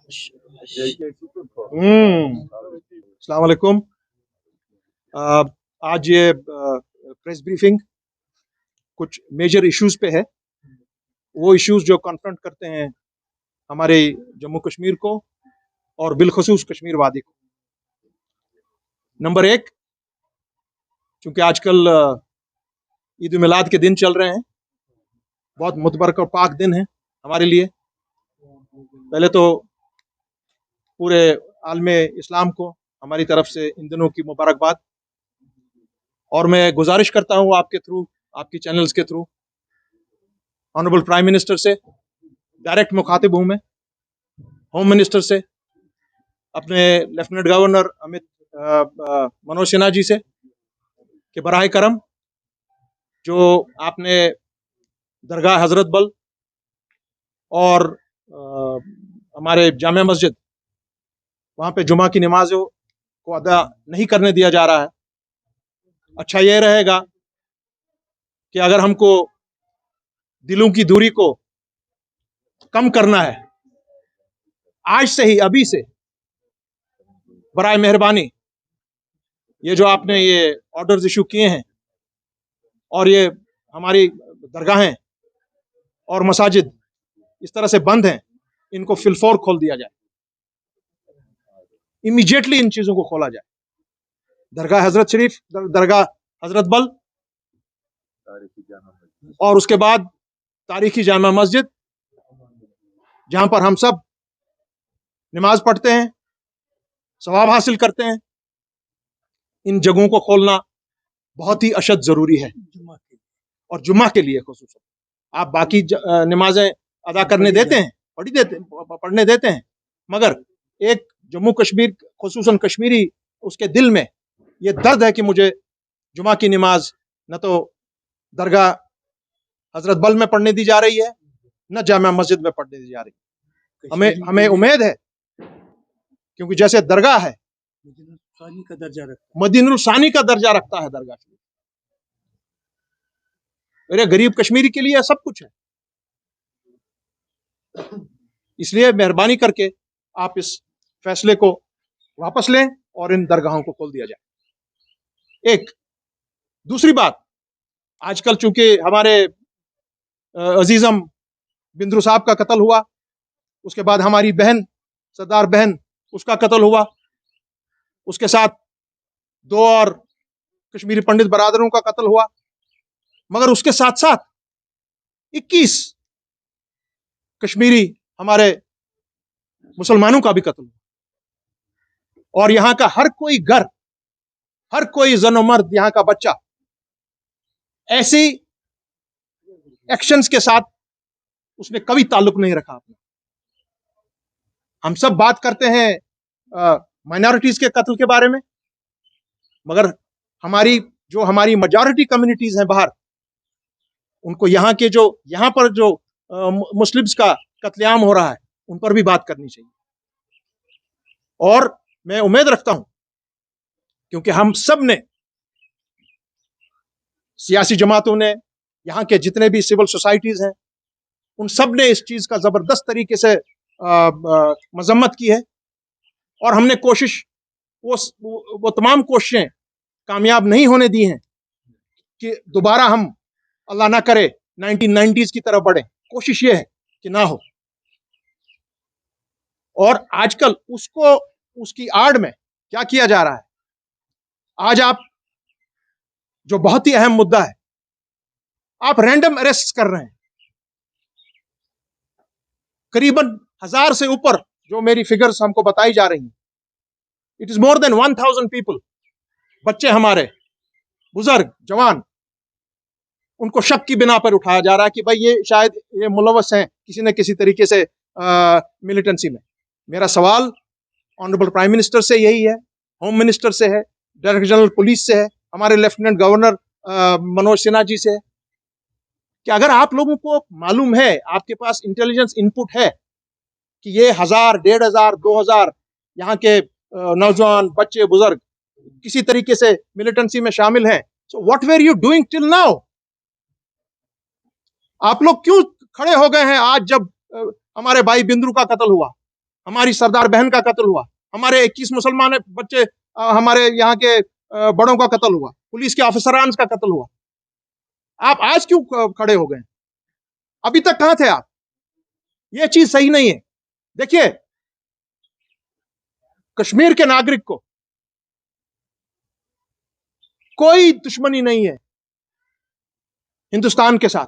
अस्सलाम वालेकुम। आज ये प्रेस ब्रीफिंग कुछ मेजर इश्यूज पे है। वो इश्यूज जो कॉन्फ्रंट करते हैं हमारे जम्मू कश्मीर को और बिलखसूस कश्मीर वादी को। नंबर एक, चूंकि आजकल ईद मिलाद के दिन चल रहे हैं, बहुत मुतबरक और पाक दिन है हमारे लिए। पहले तो पूरे आलमे इस्लाम को हमारी तरफ से इन दिनों की मुबारकबाद, और मैं गुजारिश करता हूँ आपके थ्रू, आपकी चैनल्स के थ्रू, ऑनरेबल प्राइम मिनिस्टर से डायरेक्ट मुखातिब हूँ मैं, होम मिनिस्टर से, अपने लेफ्टिनेंट गवर्नर मनोज सिन्हा जी से, कि बराह करम जो आपने दरगाह हजरत बल और हमारे जामिया मस्जिद वहाँ पे जुमा की नमाजों को अदा नहीं करने दिया जा रहा है। अच्छा ये रहेगा कि अगर हमको दिलों की दूरी को कम करना है, आज से ही, अभी से, बराए मेहरबानी ये जो आपने ये ऑर्डर्स इशू किए हैं और ये हमारी दरगाहें और मसाजिद इस तरह से बंद हैं, इनको फिलफौर खोल दिया जाए। इमीडिएटली इन चीजों को खोला जाए। दरगाह हजरत शरीफ, दरगाह हजरत बल, और उसके बाद तारीखी जामा मस्जिद, जहां पर हम सब नमाज पढ़ते हैं, सवाब हासिल करते हैं, इन जगहों को खोलना बहुत ही अशद जरूरी है। और जुम्मा के लिए खुसूस, आप बाकी नमाजें अदा करने देते हैं, पढ़ने देते हैं, मगर एक जम्मू कश्मीर, खुसूसन कश्मीरी, उसके दिल में ये दर्द है कि मुझे जुमा की नमाज न तो दरगाह हजरत बल में पढ़ने दी जा रही है, न जामा मस्जिद में पढ़ने दी जा रही है। हमें उम्मीद है, क्योंकि जैसे दरगाह है मदीनुल सानी का दर्जा रखता है दरगाह, मेरे गरीब कश्मीरी के लिए सब कुछ है। इसलिए मेहरबानी करके आप इस फैसले को वापस लें और इन दरगाहों को खोल दिया जाए। एक दूसरी बात, आजकल चूंकि हमारे अजीजम बिंद्रू साहब का कत्ल हुआ, उसके बाद हमारी बहन, सरदार बहन, उसका कत्ल हुआ, उसके साथ दो और कश्मीरी पंडित बरादरों का कत्ल हुआ, मगर उसके साथ साथ 21 कश्मीरी हमारे मुसलमानों का भी कत्ल हुआ। और यहां का हर कोई घर, हर कोई जनो मर्द, यहां का बच्चा ऐसी एक्शंस के साथ उसने कभी ताल्लुक नहीं रखा अपना। हम सब बात करते हैं माइनॉरिटीज के कत्ल के बारे में, मगर हमारी मेजॉरिटी कम्युनिटीज हैं बाहर, उनको यहाँ पर जो मुस्लिम्स का कत्लेआम हो रहा है, उन पर भी बात करनी चाहिए। और मैं उम्मीद रखता हूं, क्योंकि हम सब ने, सियासी जमातों ने, यहाँ के जितने भी सिविल सोसाइटीज हैं, उन सब ने इस चीज का जबरदस्त तरीके से मजम्मत की है। और हमने कोशिश, वो तमाम कोशिशें कामयाब नहीं होने दी हैं कि दोबारा हम, अल्लाह ना करे, 1990s की तरफ बढ़े। कोशिश ये है कि ना हो। और आजकल उसकी आड़ में क्या किया जा रहा है, आज आप, जो बहुत ही अहम मुद्दा है, आप रैंडम अरेस्ट कर रहे हैं। करीबन 1000 से ऊपर, जो मेरी फिगर्स हमको बताई जा रही हैं, it is more than 1000 people, बच्चे हमारे, बुजुर्ग, जवान, उनको शक की बिना पर उठाया जा रहा है कि भाई ये शायद ये मुलव्वस हैं किसी न किसी तरीके से मिलिटेंसी में। मेरा सवाल ऑनरेबल प्राइम मिनिस्टर से यही है, होम मिनिस्टर से है, डायरेक्टर जनरल पुलिस से है, हमारे लेफ्टिनेंट गवर्नर मनोज सिन्हा जी से है, कि अगर आप लोगों को मालूम है, आपके पास इंटेलिजेंस इनपुट है कि ये 1000, 1500, 2000 यहाँ के नौजवान, बच्चे, बुजुर्ग किसी तरीके से मिलिटेंसी में शामिल हैं, so what were you doing till now? आप लोग क्यों खड़े हो गए हैं आज जब हमारे भाई बिंद्रू का कत्ल हुआ? हमारी सरदार बहन का कत्ल हुआ, हमारे 21 मुसलमान बच्चे, हमारे यहाँ के बड़ों का कत्ल हुआ, पुलिस के ऑफिसरान का कत्ल हुआ। आप आज क्यों खड़े हो गए? अभी तक कहां थे आप? यह चीज सही नहीं है। देखिए, कश्मीर के नागरिक को कोई दुश्मनी नहीं है हिंदुस्तान के साथ,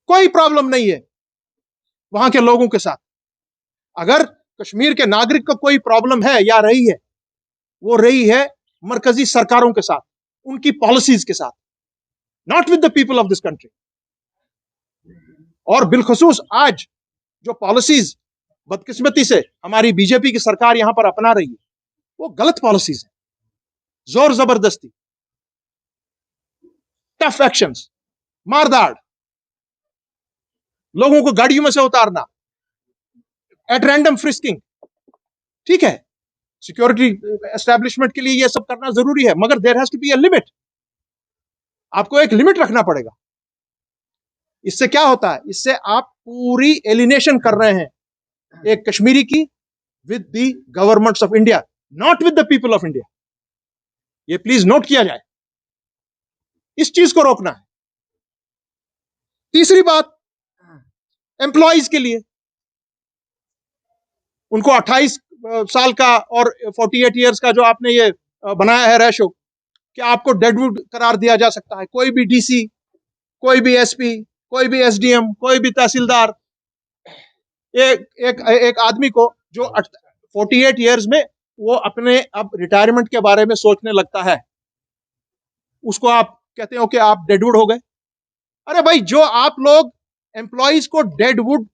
कोई प्रॉब्लम नहीं है वहां के लोगों के साथ। अगर कश्मीर के नागरिक को कोई प्रॉब्लम है या रही है, वो रही है मरकजी सरकारों के साथ, उनकी पॉलिसीज के साथ, not with the people of this country. और बिलखसूस आज जो पॉलिसीज बदकिस्मती से हमारी बीजेपी की सरकार यहां पर अपना रही है, वो गलत पॉलिसीज है। जोर जबरदस्ती, टफ एक्शंस, मारदाड़, लोगों को गाड़ियों में से उतारना, एट रैंडम फ्रिस्किंग। ठीक है, सिक्योरिटी एस्टैब्लिशमेंट के लिए यह सब करना जरूरी है, मगर there has to be a limit. आपको एक लिमिट रखना पड़ेगा। इससे क्या होता है? इससे आप पूरी एलिनेशन कर रहे हैं एक कश्मीरी की with the governments of India, not with the people of India. ये प्लीज नोट किया जाए, इस चीज को रोकना है। तीसरी बात, एम्प्लॉइज के लिए, उनको 28 साल का और 48 इयर्स का जो आपने ये बनाया है रेशो, कि आपको डेडवुड करार दिया जा सकता है। कोई भी डीसी, कोई भी एसपी, कोई भी एसडीएम, कोई भी तहसीलदार, एक आदमी को जो 48 इयर्स में वो अपने अब रिटायरमेंट के बारे में सोचने लगता है, उसको आप कहते हो कि आप डेडवुड हो गए। अरे भाई, जो आप लोग एम्प्लॉइज को डेडवुड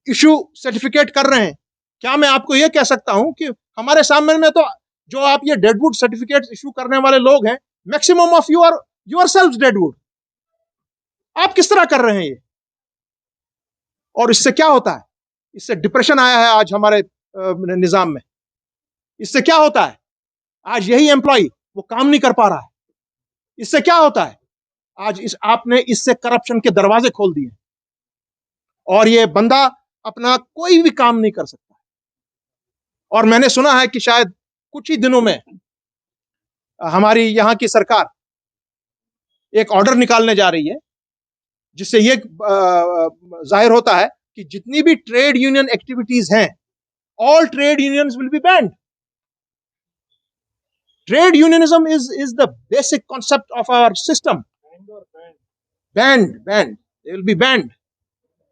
इशू सर्टिफिकेट कर रहे हैं, क्या मैं आपको यह कह सकता हूं कि हमारे सामने में तो जो आप ये डेडवुड सर्टिफिकेट इशू करने वाले लोग हैं, maximum of you are yourselves deadwood. आप किस तरह कर रहे हैं ये? और इससे क्या होता है? इससे डिप्रेशन आया है आज हमारे निजाम में। इससे क्या होता है? आज यही एम्प्लॉय वो काम नहीं कर पा रहा है। इससे क्या होता है? आज आपने इससे करप्शन के दरवाजे खोल दिए और ये बंदा अपना कोई भी काम नहीं कर सकता। और मैंने सुना है कि शायद कुछ ही दिनों में हमारी यहां की सरकार एक ऑर्डर निकालने जा रही है, जिससे ये जाहिर होता है कि जितनी भी ट्रेड यूनियन एक्टिविटीज हैं, all trade unions will be banned. Trade unionism is the basic concept of our system. Banned, they will be banned.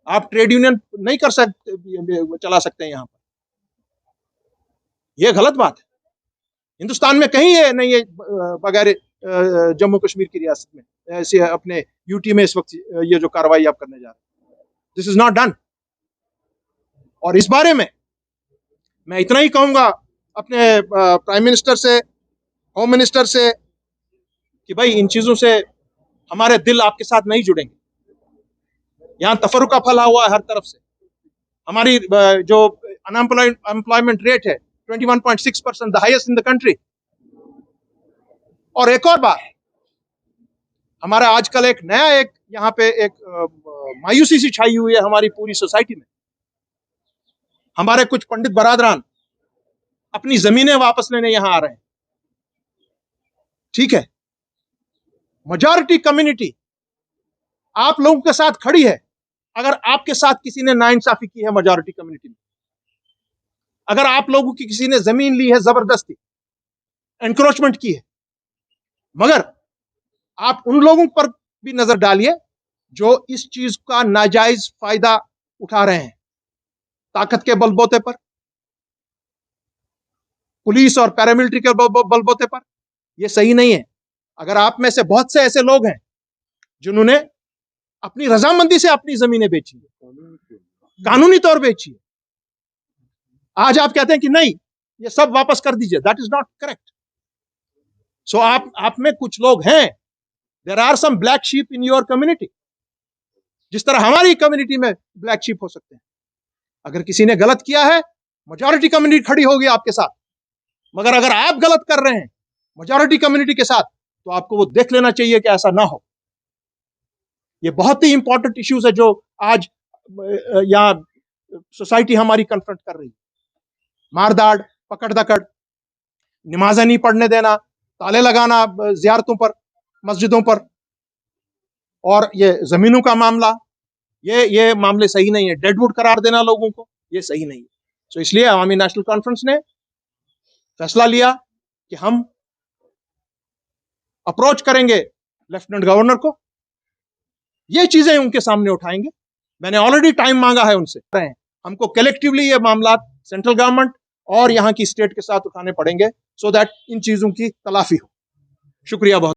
आप ट्रेड यूनियन नहीं कर सकते, चला सकते हैं यहां पर। यह गलत बात है। हिंदुस्तान में कहीं ये नहीं है बगैर जम्मू कश्मीर की रियासत में ऐसे अपने यूटी में इस वक्त ये जो कार्रवाई आप करने जा रहे हैं, दिस इज नॉट डन। और इस बारे में मैं इतना ही कहूंगा अपने प्राइम मिनिस्टर से, होम मिनिस्टर से, कि भाई इन चीजों से हमारे दिल आपके साथ नहीं जुड़ेंगे। यहां तफरुका फैला हुआ है हर तरफ से। हमारी जो अनएम्प्लॉयमेंट रेट है 21.6%, the highest in the country. और एक और बात, हमारा आजकल एक यहाँ पे एक मायूसी सी छाई हुई है हमारी पूरी सोसाइटी में। हमारे कुछ पंडित बरादरान अपनी जमीनें वापस लेने यहां आ रहे हैं। ठीक है, मेजॉरिटी कम्युनिटी आप लोगों के साथ खड़ी है। अगर आपके साथ किसी ने नाइंसाफी की है मेजॉरिटी कम्युनिटी में, अगर आप लोगों की किसी ने जमीन ली है जबरदस्ती, एनक्रोचमेंट की है, मगर आप उन लोगों पर भी नजर डालिए जो इस चीज का नाजायज फायदा उठा रहे हैं, ताकत के बलबूते पर, पुलिस और पैरामिलिट्री के बलबूते पर। यह सही नहीं है। अगर आप में से बहुत से ऐसे लोग हैं जिन्होंने अपनी रजामंदी से अपनी जमीनें बेची है, कानूनी तौर बेची है, आज आप कहते हैं कि नहीं ये सब वापस कर दीजिए, that is not correct. So आप में कुछ लोग हैं, there are some black sheep in your community, जिस तरह हमारी कम्युनिटी में ब्लैक शीप हो सकते हैं। अगर किसी ने गलत किया है, मेजॉरिटी कम्युनिटी खड़ी होगी आपके साथ। मगर अगर आप गलत कर रहे हैं मेजॉरिटी कम्युनिटी के साथ, तो आपको वो देख लेना चाहिए कि ऐसा ना हो। ये बहुत ही इंपॉर्टेंट इश्यूज है जो आज यहाँ सोसाइटी हमारी कन्फ्रंट कर रही है। मारदाड़, पकड़ दकड़, नमाज़ें नहीं पढ़ने देना, ताले लगाना ज़ियारतों पर, मस्जिदों पर, और ये ज़मीनों का मामला, ये मामले सही नहीं है। डेडवुड करार देना लोगों को, ये सही नहीं है। तो इसलिए अवामी नेशनल कॉन्फ्रेंस ने फैसला लिया कि हम अप्रोच करेंगे लेफ्टिनेंट गवर्नर को, ये चीजें उनके सामने उठाएंगे। मैंने ऑलरेडी टाइम मांगा है उनसे। हमको कलेक्टिवली ये मामला सेंट्रल गवर्नमेंट और यहां की स्टेट के साथ उठाने पड़ेंगे, सो दैट इन चीजों की तलाफी हो। शुक्रिया बहुत।